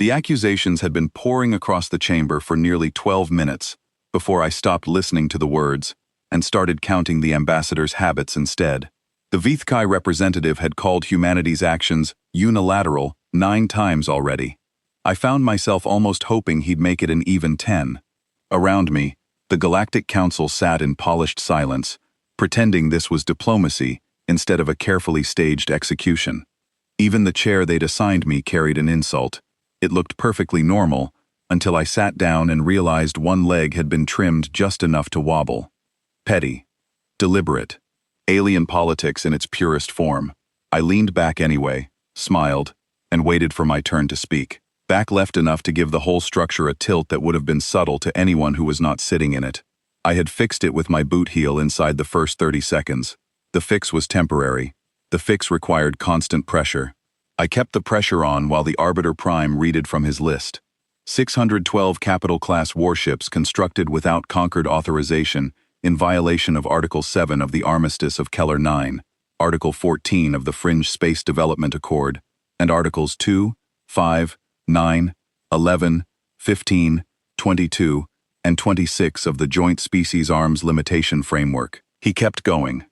The accusations had been pouring across the chamber for nearly 12 minutes before I stopped listening to the words and started counting the ambassador's habits instead. The HFY representative had called humanity's actions unilateral 9 times already. I found myself almost hoping he'd make it an even 10. Around me, the Galactic Council sat in polished silence, pretending this was diplomacy instead of a carefully staged execution. Even the chair they'd assigned me carried an insult. It looked perfectly normal until I sat down and realized one leg had been trimmed just enough to wobble. Petty. Deliberate. Alien politics in its purest form. I leaned back anyway, smiled, and waited for my turn to speak. Back left enough to give the whole structure a tilt that would have been subtle to anyone who was not sitting in it. I had fixed it with my boot heel inside the first 30 seconds. The fix was temporary. The fix required constant pressure. I kept the pressure on while the Arbiter Prime readed from his list. 612 capital-class warships constructed without Concord authorization in violation of Article 7 of the Armistice of Keller 9, Article 14 of the Fringe Space Development Accord, and Articles 2, 5, 9, 11, 15, 22, and 26 of the Joint Species Arms Limitation Framework. He kept going.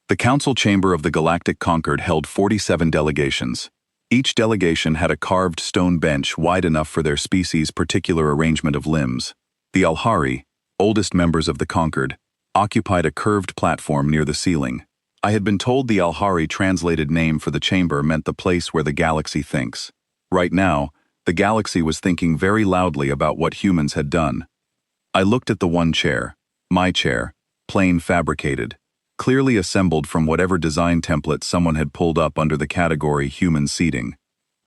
The Council Chamber of the Galactic Concord held 47 delegations. Each delegation had a carved stone bench wide enough for their species' particular arrangement of limbs. The Alhari, oldest members of the Concord, occupied a curved platform near the ceiling. I had been told the Alhari translated name for the chamber meant the place where the galaxy thinks. Right now, the galaxy was thinking very loudly about what humans had done. I looked at the one chair, my chair, plain fabricated, clearly assembled from whatever design template someone had pulled up under the category human seating.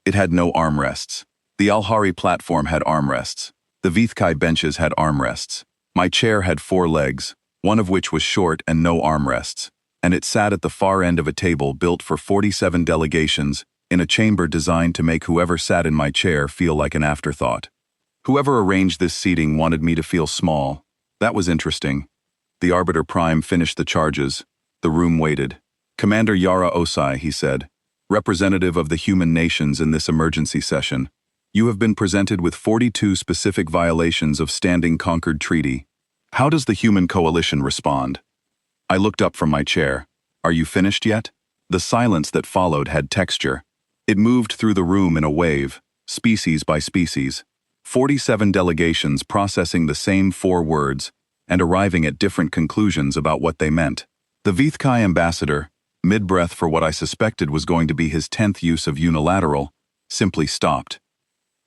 It had no armrests. The Alhari platform had armrests. The HFY benches had armrests. My chair had 4 legs, one of which was short and no armrests, and it sat at the far end of a table built for 47 delegations in a chamber designed to make whoever sat in my chair feel like an afterthought. Whoever arranged this seating wanted me to feel small. That was interesting. The Arbiter Prime finished the charges. The room waited. "Commander Yara Osai," he said, "representative of the human nations in this emergency session, you have been presented with 42 specific violations of Standing Concord Treaty. How does the human coalition respond?" I looked up from my chair. "Are you finished yet?" The silence that followed had texture. It moved through the room in a wave, species by species. 47 delegations processing the same 4 words and arriving at different conclusions about what they meant. The HFY ambassador, mid-breath for what I suspected was going to be his 10th use of unilateral, simply stopped.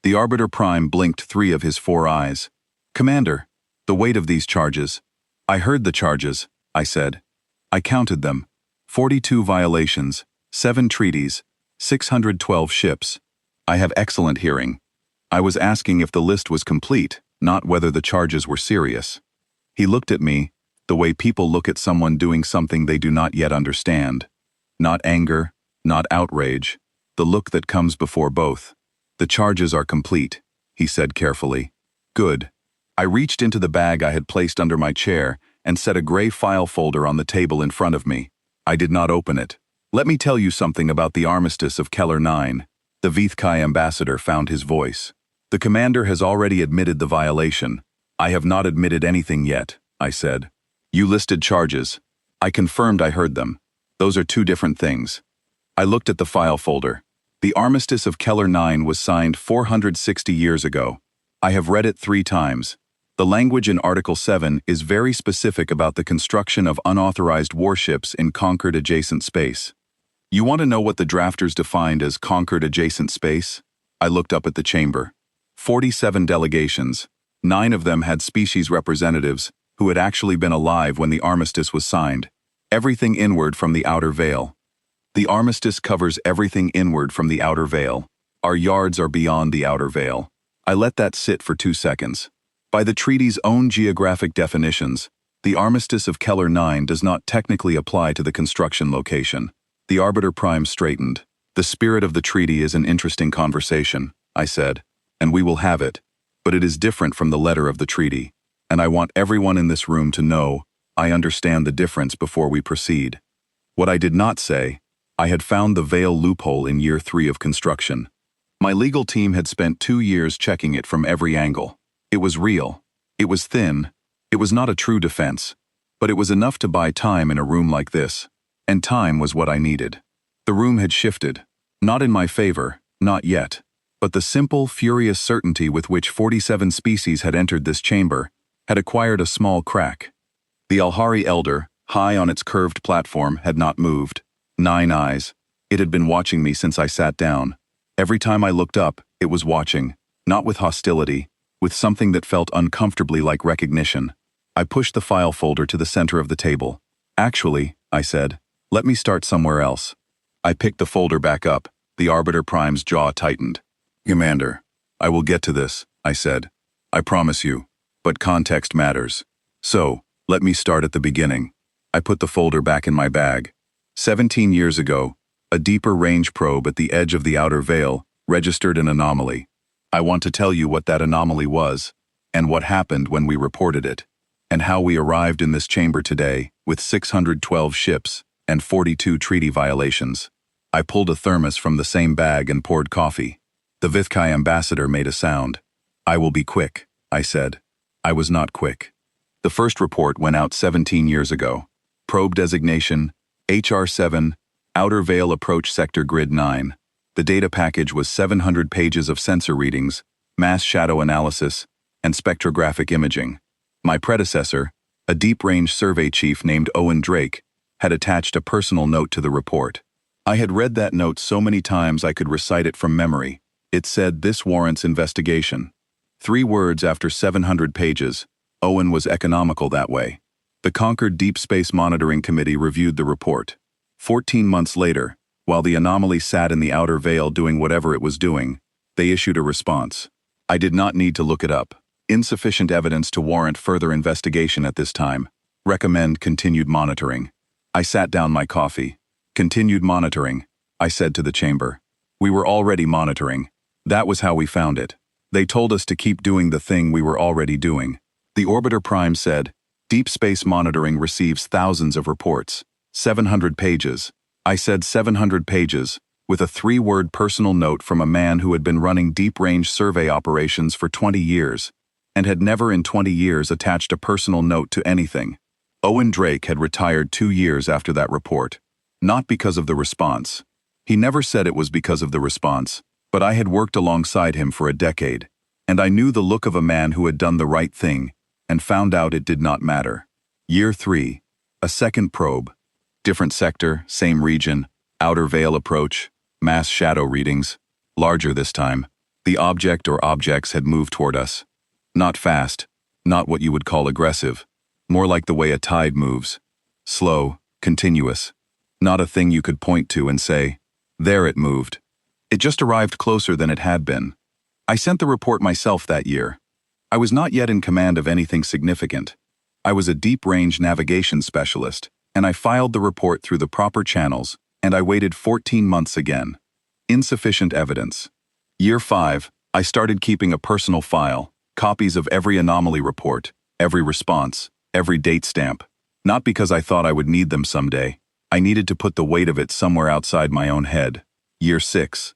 The Arbiter Prime blinked 3 of his 4 eyes. "Commander, the weight of these charges." "I heard the charges," I said. "I counted them. 42 violations, 7 treaties, 612 ships. I have excellent hearing. I was asking if the list was complete, not whether the charges were serious." He looked at me, the way people look at someone doing something they do not yet understand. Not anger, not outrage, the look that comes before both. "The charges are complete," he said carefully. "Good." I reached into the bag I had placed under my chair and set a gray file folder on the table in front of me. I did not open it. "Let me tell you something about the Armistice of Keller 9. The HFY ambassador found his voice. "The commander has already admitted the violation. I have not admitted anything yet," I said. "You listed charges. I confirmed I heard them. Those are 2 different things." I looked at the file folder. The Armistice of Keller 9 was signed 460 years ago. I have read it 3 times. The language in Article 7 is very specific about the construction of unauthorized warships in Concord adjacent space. You want to know what the drafters defined as Concord adjacent space? I looked up at the chamber. 47 delegations. 9 of them had species representatives who had actually been alive when the armistice was signed. Everything inward from the outer veil. The armistice covers everything inward from the outer veil. Our yards are beyond the outer veil. I let that sit for 2 seconds. By the treaty's own geographic definitions, the Armistice of Keller 9 does not technically apply to the construction location. The Arbiter Prime straightened. "The spirit of the treaty is an interesting conversation," I said, "and we will have it. But it is different from the letter of the treaty, and I want everyone in this room to know I understand the difference before we proceed." What I did not say, I had found the veil loophole in year 3 of construction. My legal team had spent 2 years checking it from every angle. It was real. It was thin. It was not a true defense. But it was enough to buy time in a room like this. And time was what I needed. The room had shifted. Not in my favor, not yet. But the simple, furious certainty with which 47 species had entered this chamber had acquired a small crack. The Alhari Elder, high on its curved platform, had not moved. 9 eyes. It had been watching me since I sat down. Every time I looked up, it was watching, not with hostility, with something that felt uncomfortably like recognition. I pushed the file folder to the center of the table. Actually, I said, let me start somewhere else. I picked the folder back up. The Arbiter Prime's jaw tightened. Commander, I will get to this, I said. I promise you. But context matters. So, let me start at the beginning. I put the folder back in my bag. 17 years ago, a deeper range probe at the edge of the outer veil registered an anomaly. I want to tell you what that anomaly was, and what happened when we reported it, and how we arrived in this chamber today with 612 ships and 42 treaty violations. I pulled a thermos from the same bag and poured coffee. The Vithkai ambassador made a sound. I will be quick, I said. I was not quick. The first report went out 17 years ago. Probe designation, HR7, Outer Veil Approach Sector Grid 9. The data package was 700 pages of sensor readings, mass shadow analysis, and spectrographic imaging. My predecessor, a deep-range survey chief named Owen Drake, had attached a personal note to the report. I had read that note so many times I could recite it from memory. It said, "This warrants investigation." 3 words after 700 pages. Owen was economical that way. The Conquered Deep Space Monitoring Committee reviewed the report. 14 months later, while the anomaly sat in the outer veil doing whatever it was doing, they issued a response. I did not need to look it up. Insufficient evidence to warrant further investigation at this time. Recommend continued monitoring. I sat down my coffee. Continued monitoring, I said to the chamber. We were already monitoring. That was how we found it. They told us to keep doing the thing we were already doing. The Orbiter Prime said, Deep Space Monitoring receives thousands of reports. 700 pages. I said 700 pages, with a 3-word personal note from a man who had been running deep-range survey operations for 20 years, and had never in 20 years attached a personal note to anything. Owen Drake had retired 2 years after that report. Not because of the response. He never said it was because of the response, but I had worked alongside him for a decade, and I knew the look of a man who had done the right thing, and found out it did not matter. Year 3. A second probe. Different sector, same region, outer veil approach, mass shadow readings. Larger this time. The object or objects had moved toward us. Not fast, not what you would call aggressive. More like the way a tide moves. Slow, continuous. Not a thing you could point to and say, there it moved. It just arrived closer than it had been. I sent the report myself that year. I was not yet in command of anything significant. I was a deep-range navigation specialist, and I filed the report through the proper channels, and I waited 14 months again. Insufficient evidence. Year 5, I started keeping a personal file, copies of every anomaly report, every response, every date stamp. Not because I thought I would need them someday. I needed to put the weight of it somewhere outside my own head. Year 6.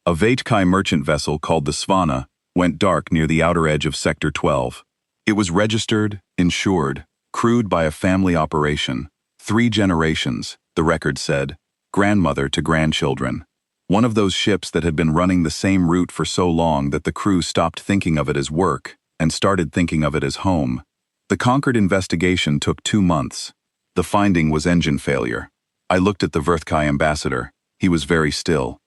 A Vaitkai merchant vessel called the Svana went dark near the outer edge of Sector 12. It was registered, insured, crewed by a family operation. 3 generations, the record said, grandmother to grandchildren. One of those ships that had been running the same route for so long that the crew stopped thinking of it as work and started thinking of it as home. The Conquered investigation took 2 months. The finding was engine failure. I looked at the Vithkai ambassador. He was very still.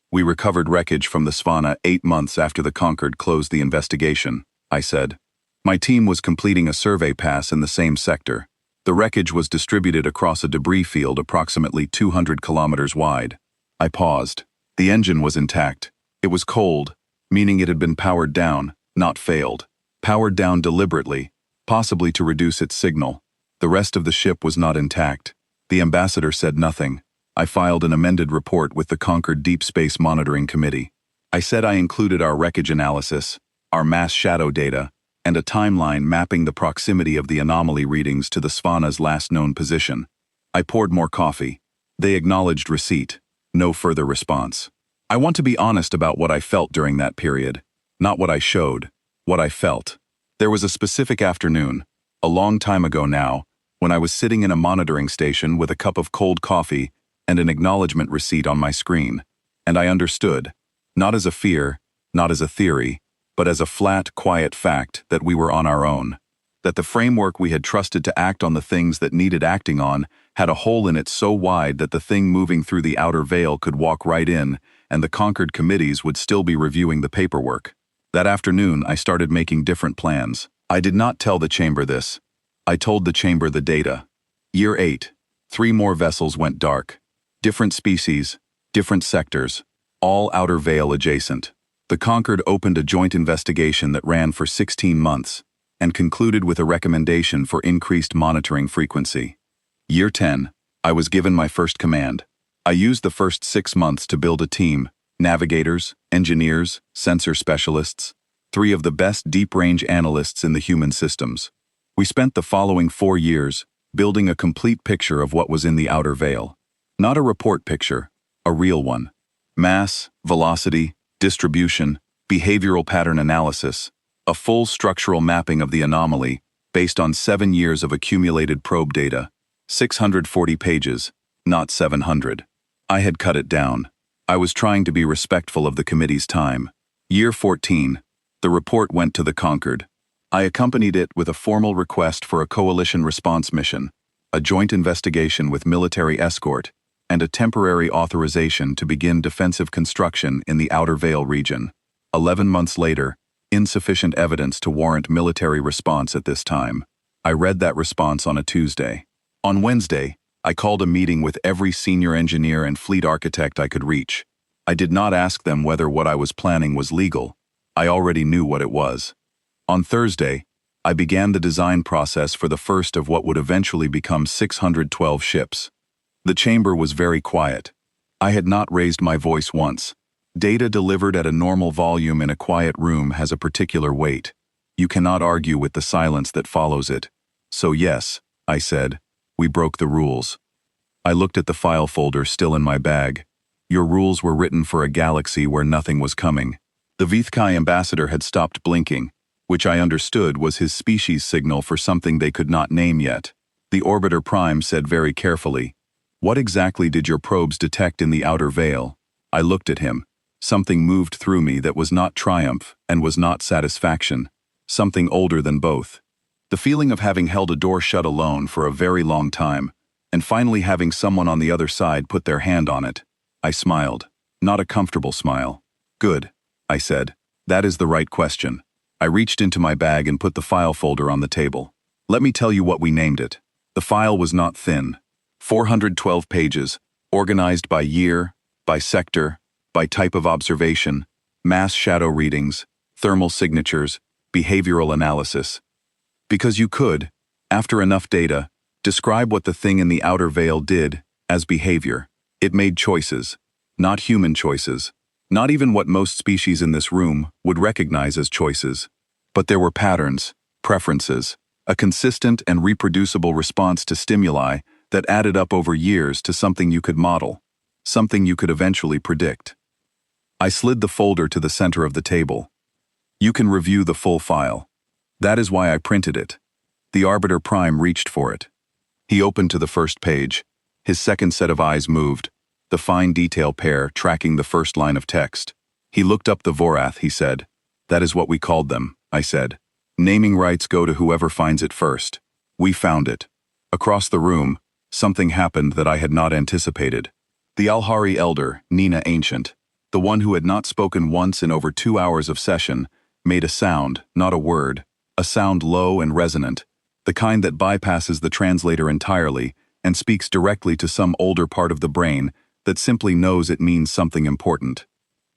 We recovered wreckage from the Svana 8 months after the Conquered closed the investigation, I said. My team was completing a survey pass in the same sector. The wreckage was distributed across a debris field approximately 200 kilometers wide. I paused. The engine was intact. It was cold, meaning it had been powered down, not failed. Powered down deliberately, possibly to reduce its signal. The rest of the ship was not intact. The ambassador said nothing. I filed an amended report with the Conquered Deep Space Monitoring Committee. I said I included our wreckage analysis, our mass shadow data, and a timeline mapping the proximity of the anomaly readings to the Svana's last known position. I poured more coffee. They acknowledged receipt. No further response. I want to be honest about what I felt during that period. Not what I showed, what I felt. There was a specific afternoon, a long time ago now, when I was sitting in a monitoring station with a cup of cold coffee and an acknowledgement receipt on my screen. And I understood, not as a fear, not as a theory, but as a flat, quiet fact that we were on our own. That the framework we had trusted to act on the things that needed acting on had a hole in it so wide that the thing moving through the outer veil could walk right in, and the conquered committees would still be reviewing the paperwork. That afternoon, I started making different plans. I did not tell the chamber this. I told the chamber the data. Year 8. 3 more vessels went dark. Different species, different sectors, all outer veil adjacent. The conquered opened a joint investigation that ran for 16 months and concluded with a recommendation for increased monitoring frequency. Year 10. I was given my first command. I used the first 6 months to build a team. Navigators, engineers, sensor specialists, 3 of the best deep-range analysts in the human systems. We spent the following 4 years building a complete picture of what was in the outer veil. Not a report picture, a real one. Mass, velocity, distribution, behavioral pattern analysis, a full structural mapping of the anomaly based on 7 years of accumulated probe data, 640 pages, not 700. I had cut it down. I was trying to be respectful of the committee's time. Year 14. The report went to the conquered. I accompanied it with a formal request for a coalition response mission, a joint investigation with military escort, and a temporary authorization to begin defensive construction in the Outer Veil region. 11 months later, insufficient evidence to warrant military response at this time. I read that response on a Tuesday. On Wednesday, I called a meeting with every senior engineer and fleet architect I could reach. I did not ask them whether what I was planning was legal. I already knew what it was. On Thursday, I began the design process for the first of what would eventually become 612 ships. The chamber was very quiet. I had not raised my voice once. Data delivered at a normal volume in a quiet room has a particular weight. You cannot argue with the silence that follows it. So yes, I said, we broke the rules. I looked at the file folder still in my bag. Your rules were written for a galaxy where nothing was coming. The Vithkai ambassador had stopped blinking, which I understood was his species signal for something they could not name yet. The orbiter prime said very carefully, "What exactly did your probes detect in the outer veil?" I looked at him. Something moved through me that was not triumph and was not satisfaction. Something older than both. The feeling of having held a door shut alone for a very long time, and finally having someone on the other side put their hand on it. I smiled. Not a comfortable smile. "Good," I said. "That is the right question." I reached into my bag and put the file folder on the table. Let me tell you what we named it. The file was not thin. 412 pages, organized by year, by sector, by type of observation, mass shadow readings, thermal signatures, behavioral analysis. Because you could, after enough data, describe what the thing in the outer veil did as behavior. It made choices, not human choices, not even what most species in this room would recognize as choices. But there were patterns, preferences, a consistent and reproducible response to stimuli that added up over years to something you could model, something you could eventually predict. I slid the folder to the center of the table. You can review the full file. That is why I printed it. The Arbiter Prime reached for it. He opened to the first page. His second set of eyes moved, the fine detail pair tracking the first line of text. He looked up the Vorath, he said. "That is what we called them," I said. "Naming rights go to whoever finds it first. We found it." Across the room, something happened that I had not anticipated. The Alhari elder, Nina Ancient, the one who had not spoken once in over 2 hours of session, made a sound, not a word, a sound low and resonant, the kind that bypasses the translator entirely and speaks directly to some older part of the brain that simply knows it means something important.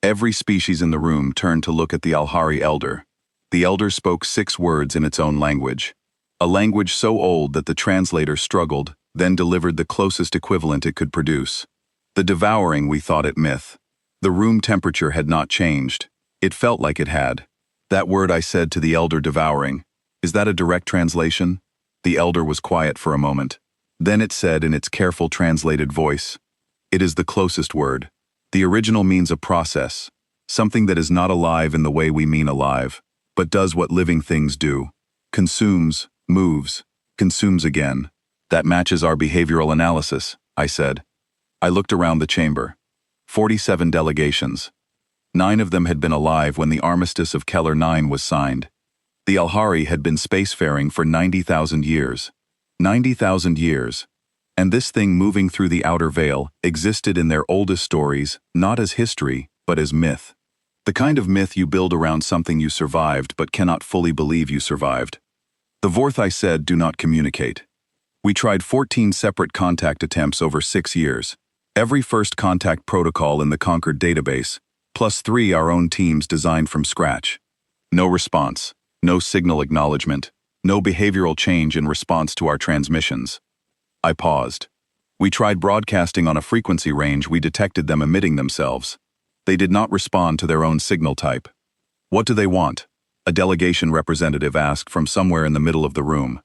Every species in the room turned to look at the Alhari elder. The elder spoke 6 words in its own language. A language so old that the translator struggled, then delivered the closest equivalent it could produce. The devouring, we thought it myth. The room temperature had not changed. It felt like it had. That word I said to the elder devouring. Is that a direct translation? The elder was quiet for a moment. Then it said in its careful translated voice, "It is the closest word." The original means a process, something that is not alive in the way we mean alive, but does what living things do. Consumes, moves, consumes again. That matches our behavioral analysis, I said. I looked around the chamber. 47 delegations. 9 of them had been alive when the armistice of Keller 9 was signed. The Alhari had been spacefaring for 90,000 years. 90,000 years. And this thing moving through the outer veil existed in their oldest stories, not as history, but as myth. The kind of myth you build around something you survived but cannot fully believe you survived. The Vorthai said, do not communicate. We tried 14 separate contact attempts over 6 years. Every first contact protocol in the Concord database, plus 3 our own teams designed from scratch. No response, no signal acknowledgement, no behavioral change in response to our transmissions. I paused. We tried broadcasting on a frequency range we detected them emitting themselves. They did not respond to their own signal type. What do they want? A delegation representative asked from somewhere in the middle of the room.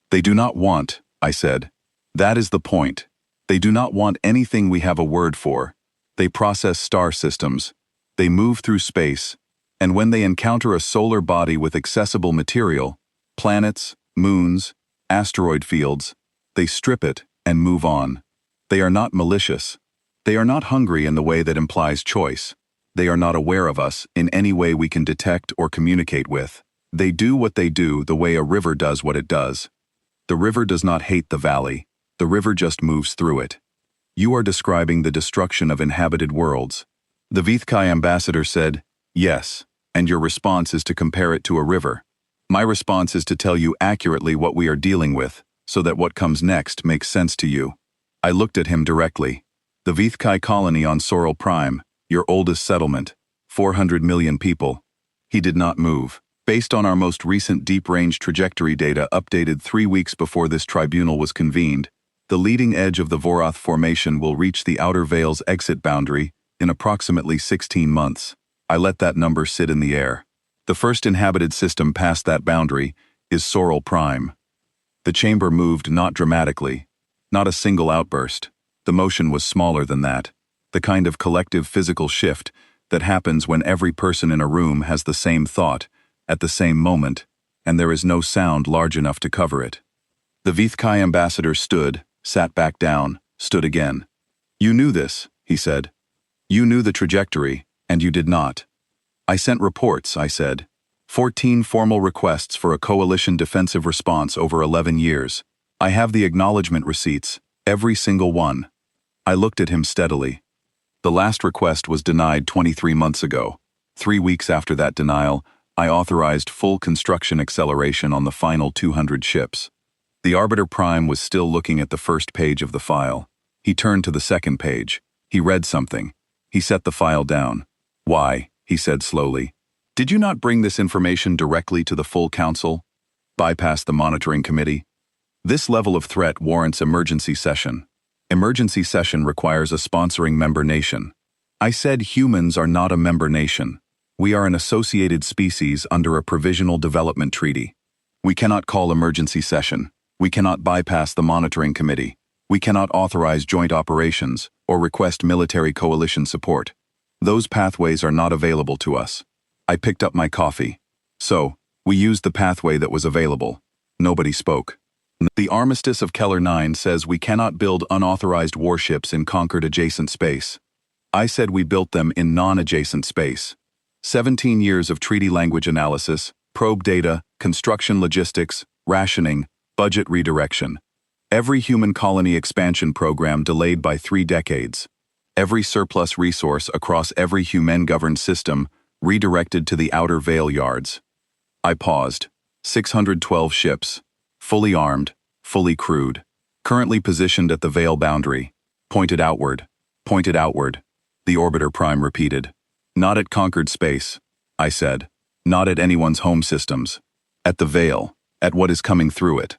They do not want, I said. That is the point. They do not want anything we have a word for. They process star systems. They move through space. And when they encounter a solar body with accessible material, planets, moons, asteroid fields, they strip it and move on. They are not malicious. They are not hungry in the way that implies choice. They are not aware of us in any way we can detect or communicate with. They do what they do the way a river does what it does. The river does not hate the valley. The river just moves through it. You are describing the destruction of inhabited worlds. The Vithkai ambassador said, yes, and your response is to compare it to a river. My response is to tell you accurately what we are dealing with, so that what comes next makes sense to you. I looked at him directly. The Vithkai colony on Sorrel Prime, your oldest settlement, 400 million people. He did not move. Based on our most recent deep-range trajectory data updated 3 weeks before this tribunal was convened, the leading edge of the Vorath Formation will reach the outer veil's exit boundary in approximately 16 months. I let that number sit in the air. The first inhabited system past that boundary is Sorrel Prime. The chamber moved not dramatically, not a single outburst. The motion was smaller than that, the kind of collective physical shift that happens when every person in a room has the same thought at the same moment, and there is no sound large enough to cover it. The Vithkai ambassador stood, sat back down, stood again. You knew this, he said. You knew the trajectory, and you did not. I sent reports, I said. 14 formal requests for a coalition defensive response over 11 years. I have the acknowledgement receipts, every single one. I looked at him steadily. The last request was denied 23 months ago. 3 weeks after that denial, I authorized full construction acceleration on the final 200 ships. The Arbiter Prime was still looking at the first page of the file. He turned to the second page. He read something. He set the file down. Why, he said slowly. Did you not bring this information directly to the full council? Bypass the monitoring committee? This level of threat warrants emergency session. Emergency session requires a sponsoring member nation. I said humans are not a member nation. We are an associated species under a provisional development treaty. We cannot call emergency session. We cannot bypass the monitoring committee. We cannot authorize joint operations or request military coalition support. Those pathways are not available to us. I picked up my coffee. So, we used the pathway that was available. Nobody spoke. The Armistice of Keller 9 says we cannot build unauthorized warships in conquered adjacent space. I said we built them in non-adjacent space. 17 years of treaty language analysis, probe data, construction logistics, rationing, budget redirection. Every human colony expansion program delayed by 3 decades. Every surplus resource across every human-governed system redirected to the outer veil yards. I paused. 612 ships. Fully armed, fully crewed. Currently positioned at the veil boundary. Pointed outward. Pointed outward. The Orbiter Prime repeated. Not at conquered space, I said. Not at anyone's home systems. At the veil. At what is coming through it.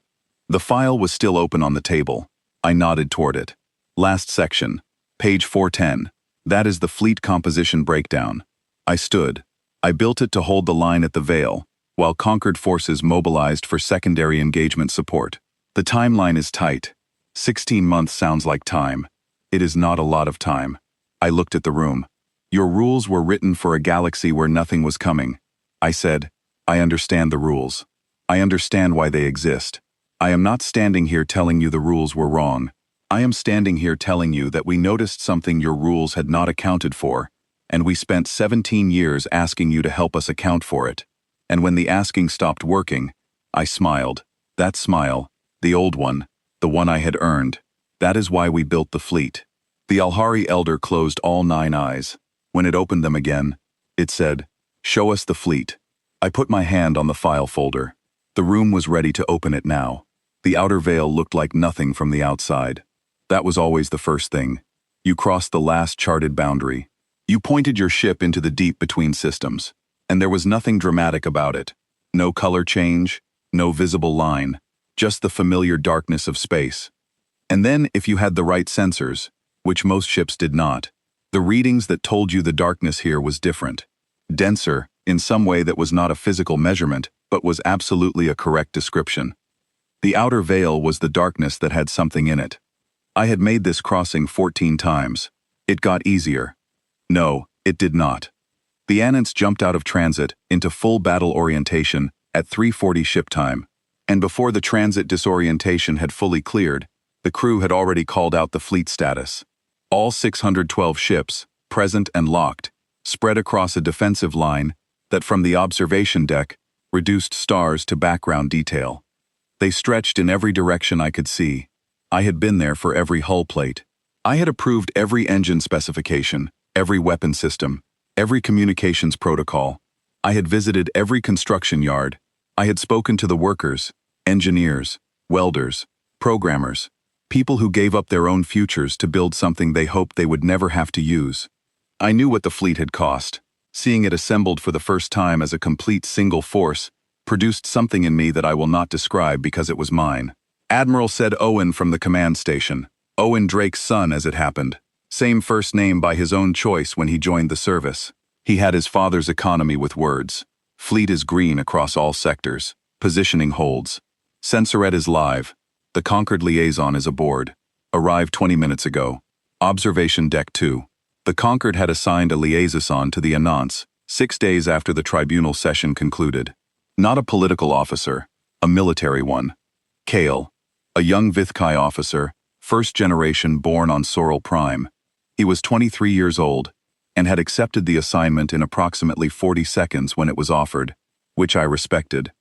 The file was still open on the table. I nodded toward it. Last section. Page 410. That is the fleet composition breakdown. I stood. I built it to hold the line at the veil, while conquered forces mobilized for secondary engagement support. The timeline is tight. 16 months sounds like time. It is not a lot of time. I looked at the room. Your rules were written for a galaxy where nothing was coming. I said, I understand the rules. I understand why they exist. I am not standing here telling you the rules were wrong. I am standing here telling you that we noticed something your rules had not accounted for, and we spent 17 years asking you to help us account for it. And when the asking stopped working, I smiled. That smile, the old one, the one I had earned. That is why we built the fleet. The Alhari elder closed all 9 eyes. When it opened them again, it said, "Show us the fleet." I put my hand on the file folder. The room was ready to open it now. The outer veil looked like nothing from the outside. That was always the first thing. You crossed the last charted boundary. You pointed your ship into the deep between systems, and there was nothing dramatic about it. No color change, no visible line, just the familiar darkness of space. And then, if you had the right sensors, which most ships did not, the readings that told you the darkness here was different. Denser, in some way that was not a physical measurement, but was absolutely a correct description. The outer veil was the darkness that had something in it. I had made this crossing 14 times. It got easier. No, it did not. The Anants jumped out of transit into full battle orientation at 3:40 ship time, and before the transit disorientation had fully cleared, the crew had already called out the fleet status. All 612 ships, present and locked, spread across a defensive line that from the observation deck reduced stars to background detail. They stretched in every direction I could see. I had been there for every hull plate. I had approved every engine specification, every weapon system, every communications protocol. I had visited every construction yard. I had spoken to the workers, engineers, welders, programmers, people who gave up their own futures to build something they hoped they would never have to use. I knew what the fleet had cost. Seeing it assembled for the first time as a complete single force produced something in me that I will not describe because it was mine. Admiral said Owen from the command station. Owen Drake's son, as it happened. Same first name by his own choice when he joined the service. He had his father's economy with words. Fleet is green across all sectors. Positioning holds. Sensorette is live. The Concord liaison is aboard. Arrived 20 minutes ago. Observation Deck 2. The Concord had assigned a liaison to the Anants 6 days after the tribunal session concluded. Not a political officer, a military one. Kale, a young Vithkai officer, first generation born on Sorrel Prime. He was 23 years old and had accepted the assignment in approximately 40 seconds when it was offered, which I respected.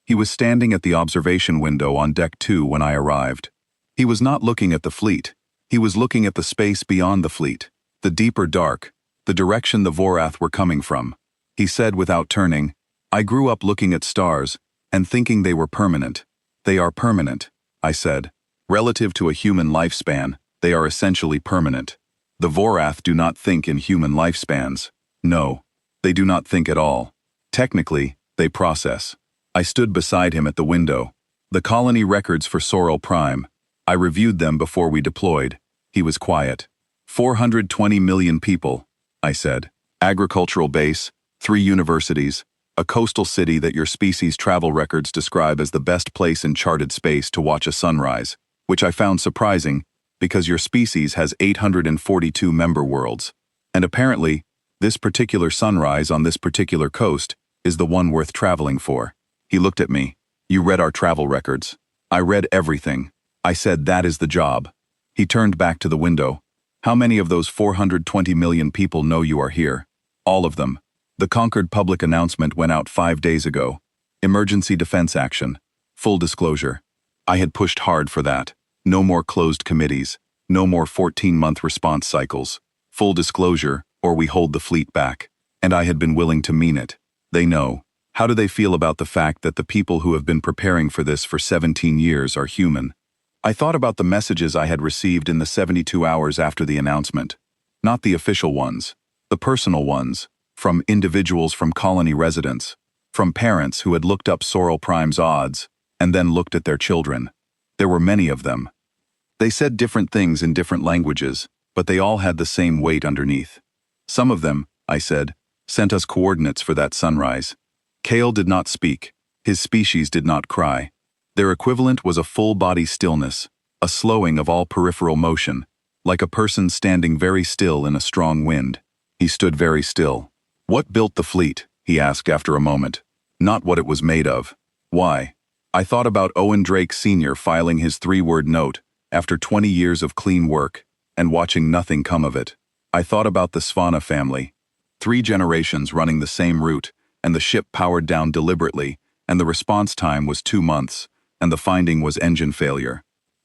He was standing at the observation window on Deck 2 when I arrived. He was not looking at the fleet. He was looking at the space beyond the fleet, the deeper dark, the direction the Vorath were coming from. He said without turning, "I grew up looking at stars and thinking they were permanent. They are permanent," I said. Relative to a human lifespan, they are essentially permanent. The Vorath do not think in human lifespans. No, they do not think at all. Technically, they process. I stood beside him at the window. The colony records for Sorrel Prime. I reviewed them before we deployed. He was quiet. 420 million people, I said. Agricultural base, 3 universities, a coastal city that your species' travel records describe as the best place in charted space to watch a sunrise, which I found surprising because your species has 842 member worlds. And apparently, this particular sunrise on this particular coast is the one worth traveling for. He looked at me. "You read our travel records." I read everything. I said, "That is the job." He turned back to the window. "How many of those 420 million people know you are here?" "All of them. The Concord public announcement went out 5 days ago. Emergency defense action. Full disclosure. I had pushed hard for that. No more closed committees. No more 14-month response cycles. Full disclosure, or we hold the fleet back. And I had been willing to mean it. They know. How do they feel about the fact that the people who have been preparing for this for 17 years are human? I thought about the messages I had received in the 72 hours after the announcement. Not the official ones. The personal ones. From individuals from colony residents. From parents who had looked up Sorrel Prime's odds, and then looked at their children. There were many of them. They said different things in different languages, but they all had the same weight underneath. Some of them, I said, sent us coordinates for that sunrise. Kale did not speak. His species did not cry. Their equivalent was a full-body stillness, a slowing of all peripheral motion, like a person standing very still in a strong wind. He stood very still. "What built the fleet?" he asked after a moment. "Not what it was made of." "Why?" I thought about Owen Drake Sr. filing his 3-word note after 20 years of clean work and watching nothing come of it. I thought about the Svanna family. 3 generations running the same route, and the ship powered down deliberately, and the response time was 2 months, and the finding was engine failure.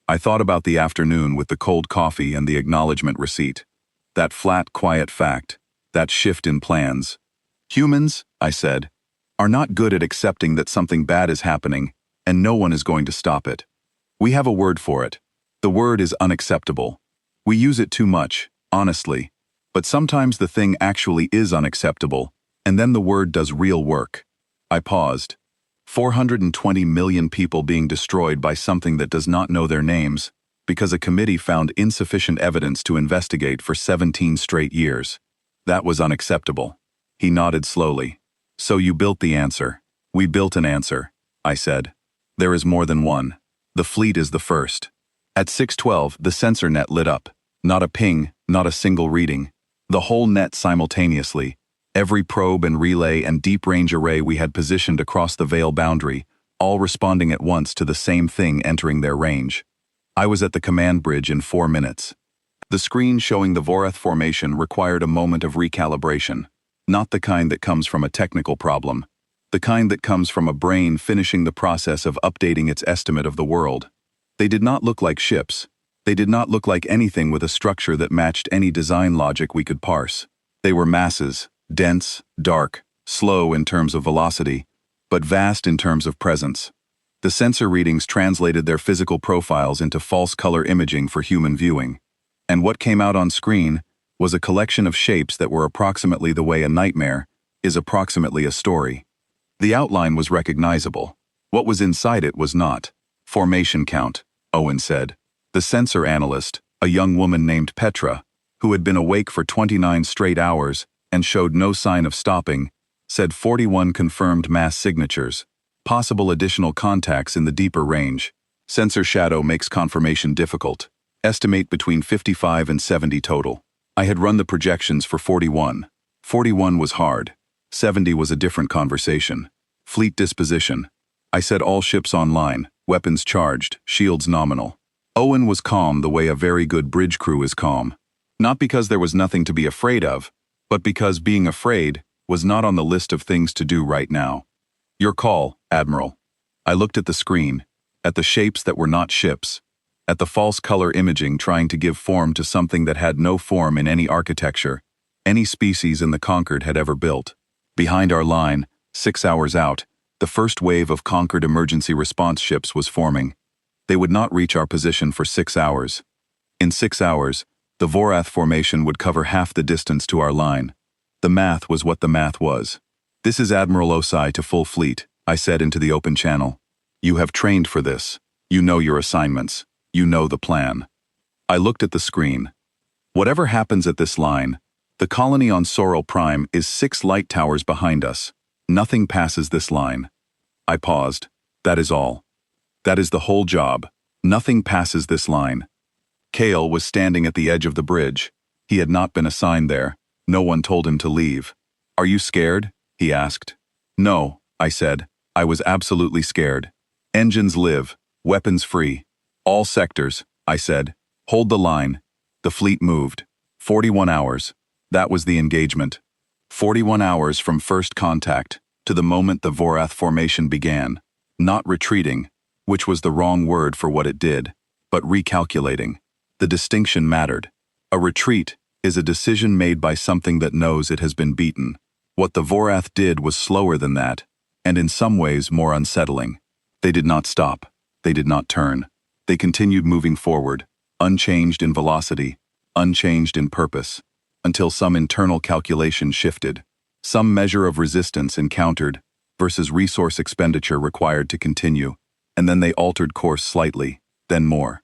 I thought about the afternoon with the cold coffee and the acknowledgement receipt. That flat, quiet fact. That shift in plans. "Humans," I said, "are not good at accepting that something bad is happening, and no one is going to stop it. We have a word for it. The word is unacceptable. We use it too much, honestly. But sometimes the thing actually is unacceptable, and then the word does real work." I paused. 420 million people being destroyed by something that does not know their names, because a committee found insufficient evidence to investigate for 17 straight years. That was unacceptable. He nodded slowly. "So you built the answer." "We built an answer," I said. "There is more than one. The fleet is the first." At 6:12, the sensor net lit up. Not a ping, not a single reading. The whole net simultaneously. Every probe and relay and deep-range array we had positioned across the veil boundary, all responding at once to the same thing entering their range. I was at the command bridge in 4 minutes. The screen showing the Vorath formation required a moment of recalibration. Not the kind that comes from a technical problem. The kind that comes from a brain finishing the process of updating its estimate of the world. They did not look like ships. They did not look like anything with a structure that matched any design logic we could parse. They were masses, dense, dark, slow in terms of velocity, but vast in terms of presence. The sensor readings translated their physical profiles into false color imaging for human viewing. And what came out on screen was a collection of shapes that were approximately the way a nightmare is approximately a story. The outline was recognizable. What was inside it was not. "Formation count," Owen said. The sensor analyst, a young woman named Petra, who had been awake for 29 straight hours and showed no sign of stopping, said 41 confirmed mass signatures, possible additional contacts in the deeper range. Sensor shadow makes confirmation difficult. Estimate between 55 and 70 total. I had run the projections for 41. 41 was hard. 70 was a different conversation. Fleet disposition. I said all ships online, weapons charged, shields nominal. Owen was calm the way a very good bridge crew is calm. Not because there was nothing to be afraid of, but because being afraid was not on the list of things to do right now. "Your call, Admiral." I looked at the screen, at the shapes that were not ships, at the false color imaging trying to give form to something that had no form in any architecture, any species in the Conquered had ever built. Behind our line, 6 hours out, the first wave of Conquered emergency response ships was forming. They would not reach our position for 6 hours. In 6 hours, the Vorath formation would cover half the distance to our line. The math was what the math was. "This is Admiral Osai to full fleet," I said into the open channel. "You have trained for this. You know your assignments. You know the plan." I looked at the screen. Whatever happens at this line, the colony on Sorrel Prime is 6 light towers behind us. Nothing passes this line. I paused. That is all. That is the whole job. Nothing passes this line. Kale was standing at the edge of the bridge. He had not been assigned there. No one told him to leave. "Are you scared?" he asked. "No," I said. I was absolutely scared. "Engines live. Weapons free. All sectors," I said. "Hold the line." The fleet moved. 41 hours. That was the engagement. 41 hours from first contact to the moment the Vorath formation began. Not retreating, which was the wrong word for what it did, but recalculating. The distinction mattered. A retreat is a decision made by something that knows it has been beaten. What the Vorath did was slower than that, and in some ways more unsettling. They did not stop. They did not turn. They continued moving forward, unchanged in velocity, unchanged in purpose, until some internal calculation shifted, some measure of resistance encountered versus resource expenditure required to continue, and then they altered course slightly, then more.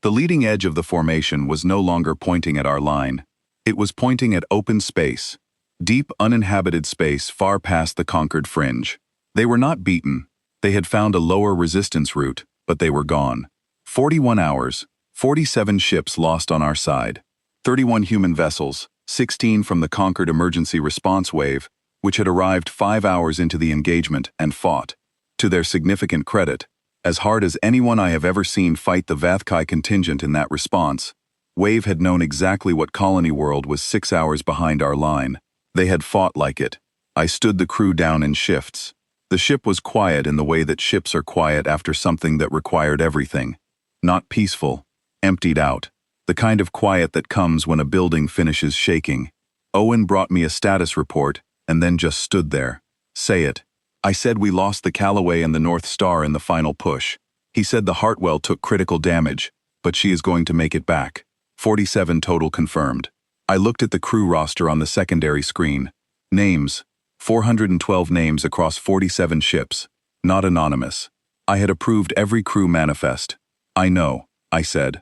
The leading edge of the formation was no longer pointing at our line. It was pointing at open space, deep uninhabited space far past the Conquered fringe. They were not beaten. They had found a lower resistance route, but they were gone. 41 hours, 47 ships lost on our side. 31 human vessels, 16 from the conquered emergency response wave, which had arrived 5 hours into the engagement and fought. To their significant credit, as hard as anyone I have ever seen fight the Vathkai contingent in that response, Wave had known exactly what Colony World was 6 hours behind our line. They had fought like it. I stood the crew down in shifts. The ship was quiet in the way that ships are quiet after something that required everything. Not peaceful, emptied out. The kind of quiet that comes when a building finishes shaking. Owen brought me a status report and then just stood there. Say it. I said we lost the Callaway and the North Star in the final push. He said the Hartwell took critical damage, but she is going to make it back. 47 total confirmed. I looked at the crew roster on the secondary screen. Names. 412 names across 47 ships. Not anonymous. I had approved every crew manifest. I know, I said.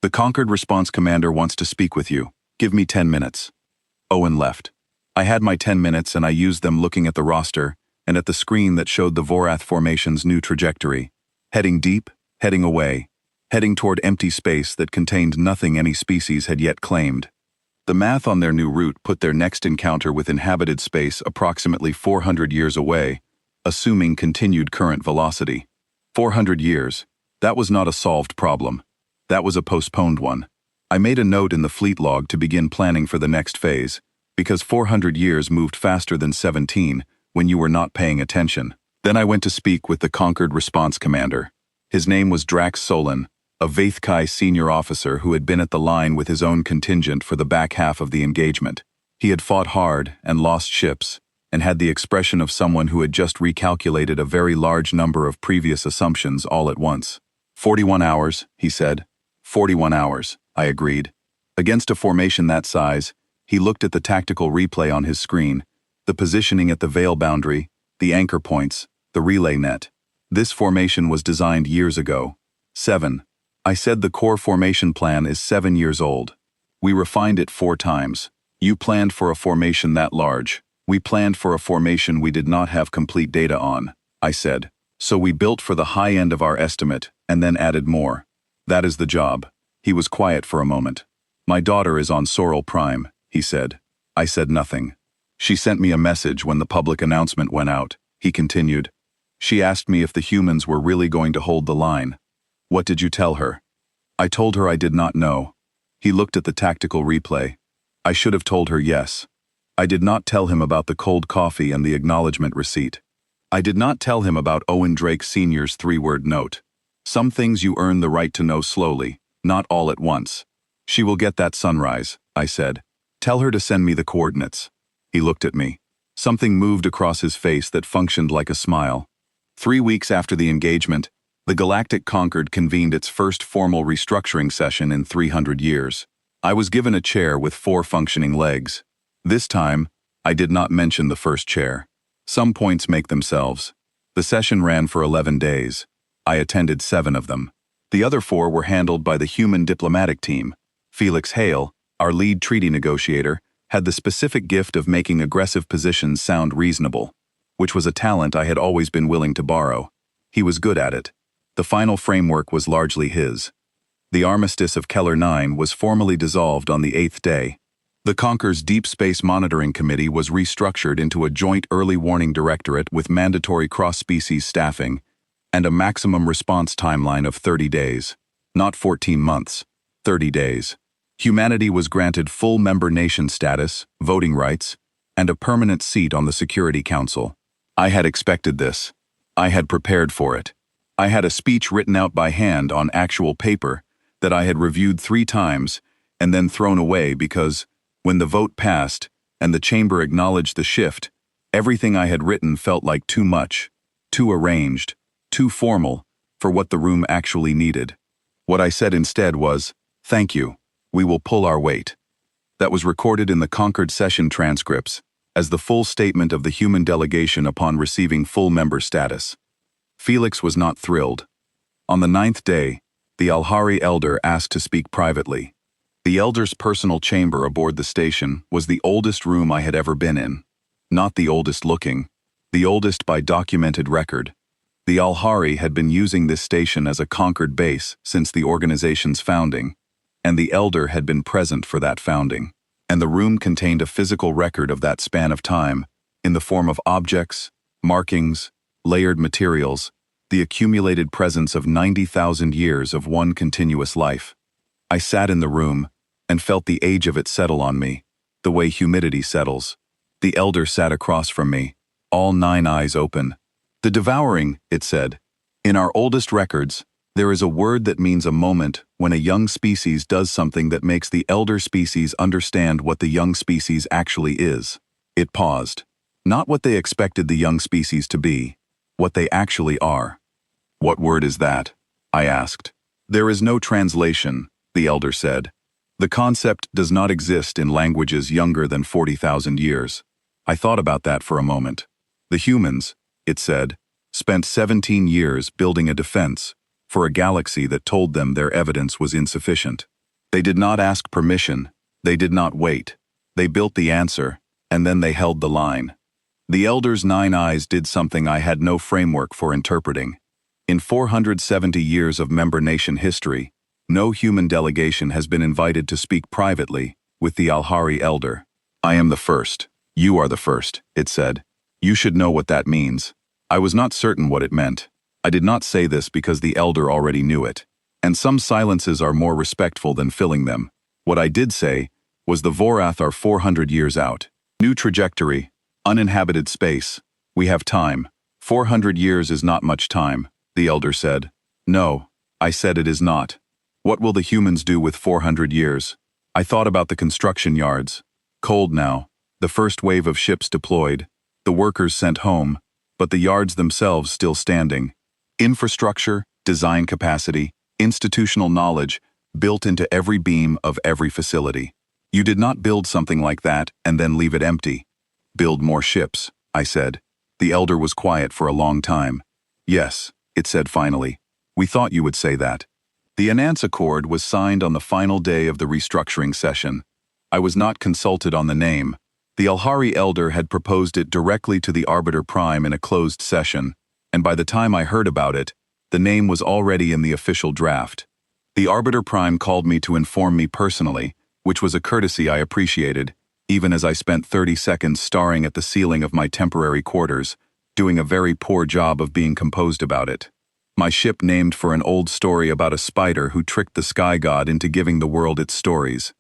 The Conquered Response Commander wants to speak with you. Give me 10 minutes. Owen left. I had my 10 minutes and I used them looking at the roster and at the screen that showed the Vorath formation's new trajectory. Heading deep, heading away, heading toward empty space that contained nothing any species had yet claimed. The math on their new route put their next encounter with inhabited space approximately 400 years away, assuming continued current velocity. 400 years. That was not a solved problem. That was a postponed one. I made a note in the fleet log to begin planning for the next phase, because 400 years moved faster than 17 when you were not paying attention. Then I went to speak with the Conquered Response Commander. His name was Drax Solon, a Vathkai senior officer who had been at the line with his own contingent for the back half of the engagement. He had fought hard and lost ships, and had the expression of someone who had just recalculated a very large number of previous assumptions all at once. 41 hours, he said. 41 hours, I agreed. Against a formation that size, he looked at the tactical replay on his screen, the positioning at the veil boundary, the anchor points, the relay net. This formation was designed years ago. 7. I said the core formation plan is 7 years old. We refined it 4 times. You planned for a formation that large. We planned for a formation we did not have complete data on, I said. So we built for the high end of our estimate and then added more. That is the job. He was quiet for a moment. My daughter is on Sorrel Prime, he said. I said nothing. She sent me a message when the public announcement went out, he continued. She asked me if the humans were really going to hold the line. What did you tell her? I told her I did not know. He looked at the tactical replay. I should have told her yes. I did not tell him about the cold coffee and the acknowledgement receipt. I did not tell him about Owen Drake Sr.'s 3-word note. Some things you earn the right to know slowly, not all at once. She will get that sunrise, I said. Tell her to send me the coordinates. He looked at me. Something moved across his face that functioned like a smile. 3 weeks after the engagement, the Galactic Conquered convened its first formal restructuring session in 300 years. I was given a chair with 4 functioning legs. This time, I did not mention the first chair. Some points make themselves. The session ran for 11 days. I attended 7 of them. The other 4 were handled by the human diplomatic team. Felix Hale, our lead treaty negotiator, had the specific gift of making aggressive positions sound reasonable, which was a talent I had always been willing to borrow. He was good at it. The final framework was largely his. The armistice of Keller 9 was formally dissolved on the 8th day. The Conquer's Deep Space Monitoring Committee was restructured into a joint early warning directorate with mandatory cross-species staffing and a maximum response timeline of 30 days. Not 14 months, 30 days. Humanity was granted full member nation status, voting rights, and a permanent seat on the Security Council. I had expected this. I had prepared for it. I had a speech written out by hand on actual paper that I had reviewed 3 times and then thrown away because, when the vote passed and the chamber acknowledged the shift, everything I had written felt like too much, too arranged, too formal for what the room actually needed. What I said instead was, "Thank you. We will pull our weight." That was recorded in the Conquered session transcripts as the full statement of the human delegation upon receiving full member status. Felix was not thrilled. On the 9th day, the Alhari elder asked to speak privately. The elder's personal chamber aboard the station was the oldest room I had ever been in. Not the oldest looking, the oldest by documented record. The Alhari had been using this station as a conquered base since the organization's founding, and the Elder had been present for that founding. And the room contained a physical record of that span of time, in the form of objects, markings, layered materials, the accumulated presence of 90,000 years of one continuous life. I sat in the room and felt the age of it settle on me, the way humidity settles. The Elder sat across from me, all 9 eyes open. The devouring, it said. In our oldest records, there is a word that means a moment when a young species does something that makes the elder species understand what the young species actually is. It paused. Not what they expected the young species to be, what they actually are. What word is that? I asked. There is no translation, the Elder said. The concept does not exist in languages younger than 40,000 years. I thought about that for a moment. The humans, it said, spent 17 years building a defense for a galaxy that told them their evidence was insufficient. They did not ask permission, they did not wait. They built the answer, and then they held the line. The Elder's 9 eyes did something I had no framework for interpreting. In 470 years of member nation history, no human delegation has been invited to speak privately with the Alhari Elder. I am the first. You are the first, it said. You should know what that means. I was not certain what it meant. I did not say this because the Elder already knew it, and some silences are more respectful than filling them. What I did say was the Vorath are 400 years out. New trajectory, uninhabited space. We have time. 400 years is not much time, the Elder said. No, I said it is not. What will the humans do with 400 years? I thought about the construction yards. Cold now, the first wave of ships deployed, the workers sent home, but the yards themselves still standing. Infrastructure, design capacity, institutional knowledge built into every beam of every facility. You did not build something like that and then leave it empty. Build more ships, I said. The Elder was quiet for a long time. Yes, it said finally. We thought you would say that. The Anance Accord was signed on the final day of the restructuring session. I was not consulted on the name. The Alhari Elder had proposed it directly to the Arbiter Prime in a closed session, and by the time I heard about it, the name was already in the official draft. The Arbiter Prime called me to inform me personally, which was a courtesy I appreciated, even as I spent 30 seconds staring at the ceiling of my temporary quarters, doing a very poor job of being composed about it. My ship named for an old story about a spider who tricked the sky god into giving the world its stories.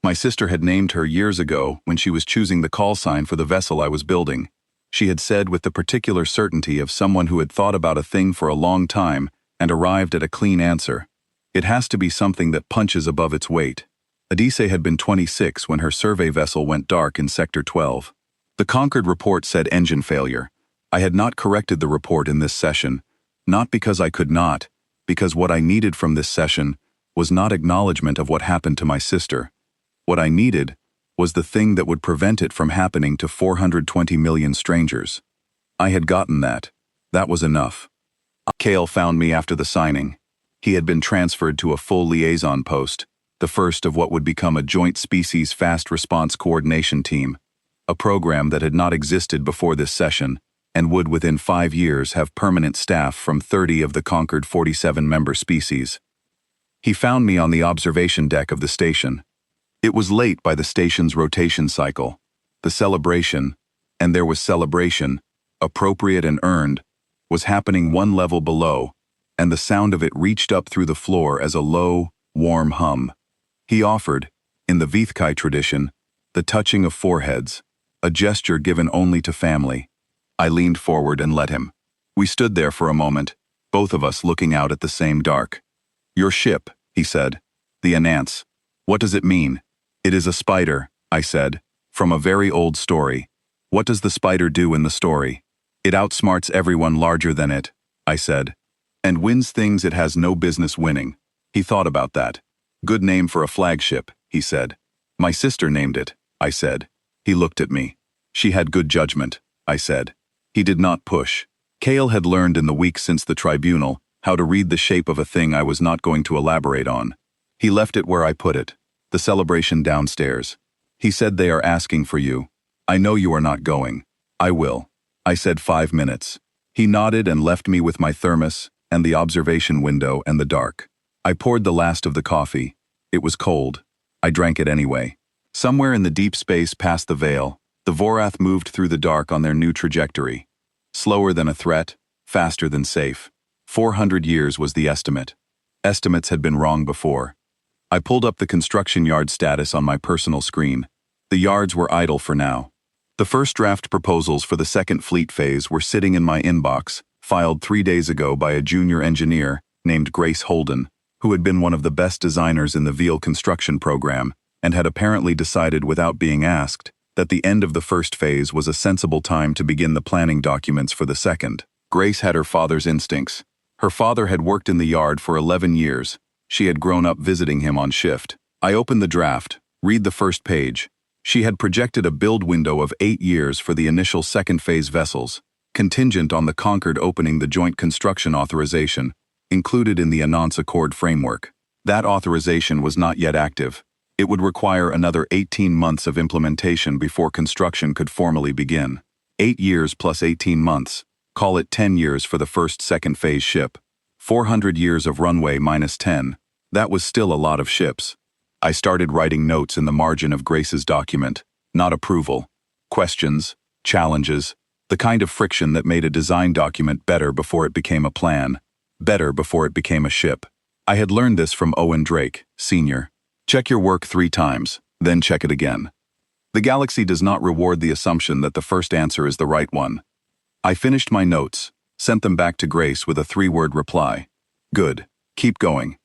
My sister had named her years ago when she was choosing the call sign for the vessel I was building. She had said with the particular certainty of someone who had thought about a thing for a long time and arrived at a clean answer. It has to be something that punches above its weight. Adise had been 26 when her survey vessel went dark in Sector 12. The Concord report said engine failure. I had not corrected the report in this session, not because I could not, because what I needed from this session was not acknowledgement of what happened to my sister. What I needed was the thing that would prevent it from happening to 420 million strangers. I had gotten that. That was enough. Kale found me after the signing. He had been transferred to a full liaison post, the first of what would become a joint species fast response coordination team, a program that had not existed before this session and would within 5 years have permanent staff from 30 of the conquered 47-member species. He found me on the observation deck of the station. It was late by the station's rotation cycle. The celebration, and there was celebration, appropriate and earned, was happening one level below, and the sound of it reached up through the floor as a low, warm hum. He offered, in the Vithkai tradition, the touching of foreheads, a gesture given only to family. I leaned forward and let him. We stood there for a moment, both of us looking out at the same dark. Your ship, he said. The Anance. What does it mean? It is a spider, I said, from a very old story. What does the spider do in the story? It outsmarts everyone larger than it, I said, and wins things it has no business winning. He thought about that. Good name for a flagship, he said. My sister named it, I said. He looked at me. She had good judgment, I said. He did not push. Kale had learned in the weeks since the tribunal how to read the shape of a thing I was not going to elaborate on. He left it where I put it. The celebration downstairs. He said they are asking for you. I know you are not going. I will. I said 5 minutes. He nodded and left me with my thermos and the observation window and the dark. I poured the last of the coffee. It was cold. I drank it anyway. Somewhere in the deep space past the veil, the Vorath moved through the dark on their new trajectory. Slower than a threat, faster than safe. 400 years was the estimate. Estimates had been wrong before. I pulled up the construction yard status on my personal screen. The yards were idle for now. The first draft proposals for the second fleet phase were sitting in my inbox, filed 3 days ago by a junior engineer named Grace Holden, who had been one of the best designers in the Veal construction program and had apparently decided without being asked that the end of the first phase was a sensible time to begin the planning documents for the second. Grace had her father's instincts. Her father had worked in the yard for 11 years. She had grown up visiting him on shift. I opened the draft, read the first page. She had projected a build window of 8 years for the initial second phase vessels, contingent on the Concord opening the joint construction authorization, included in the Announce Accord framework. That authorization was not yet active. It would require another 18 months of implementation before construction could formally begin. 8 years plus 18 months. Call it 10 years for the first second phase ship. 400 years of runway minus 10. That was still a lot of ships. I started writing notes in the margin of Grace's document. Not approval. Questions. Challenges. The kind of friction that made a design document better before it became a plan. Better before it became a ship. I had learned this from Owen Drake, Sr. Check your work 3 times, then check it again. The galaxy does not reward the assumption that the first answer is the right one. I finished my notes, sent them back to Grace with a 3-word reply. Good. Keep going.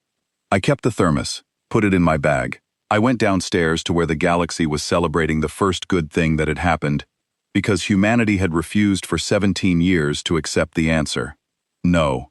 I kept the thermos, put it in my bag. I went downstairs to where the galaxy was celebrating the first good thing that had happened, because humanity had refused for 17 years to accept the answer. No.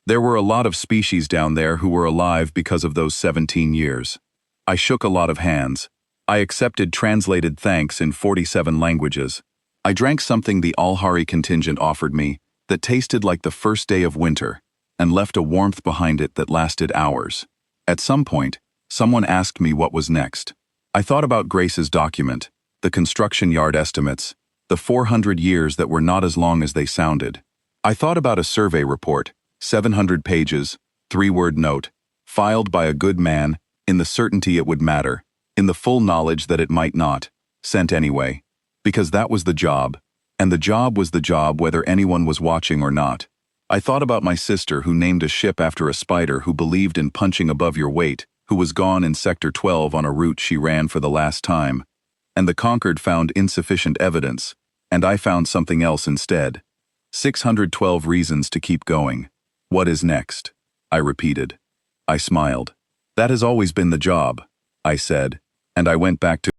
There were a lot of species down there who were alive because of those 17 years. I shook a lot of hands. I accepted translated thanks in 47 languages. I drank something the Alhari contingent offered me that tasted like the first day of winter and left a warmth behind it that lasted hours. At some point, someone asked me what was next. I thought about Grace's document, the construction yard estimates, the 400 years that were not as long as they sounded. I thought about a survey report, 700 pages, 3-word note, filed by a good man, in the certainty it would matter, in the full knowledge that it might not, sent anyway. Because that was the job, and the job was the job whether anyone was watching or not. I thought about my sister who named a ship after a spider who believed in punching above your weight, who was gone in Sector 12 on a route she ran for the last time. And the Concord found insufficient evidence, and I found something else instead. 612 reasons to keep going. What is next? I repeated. I smiled. That has always been the job, I said, and I went back to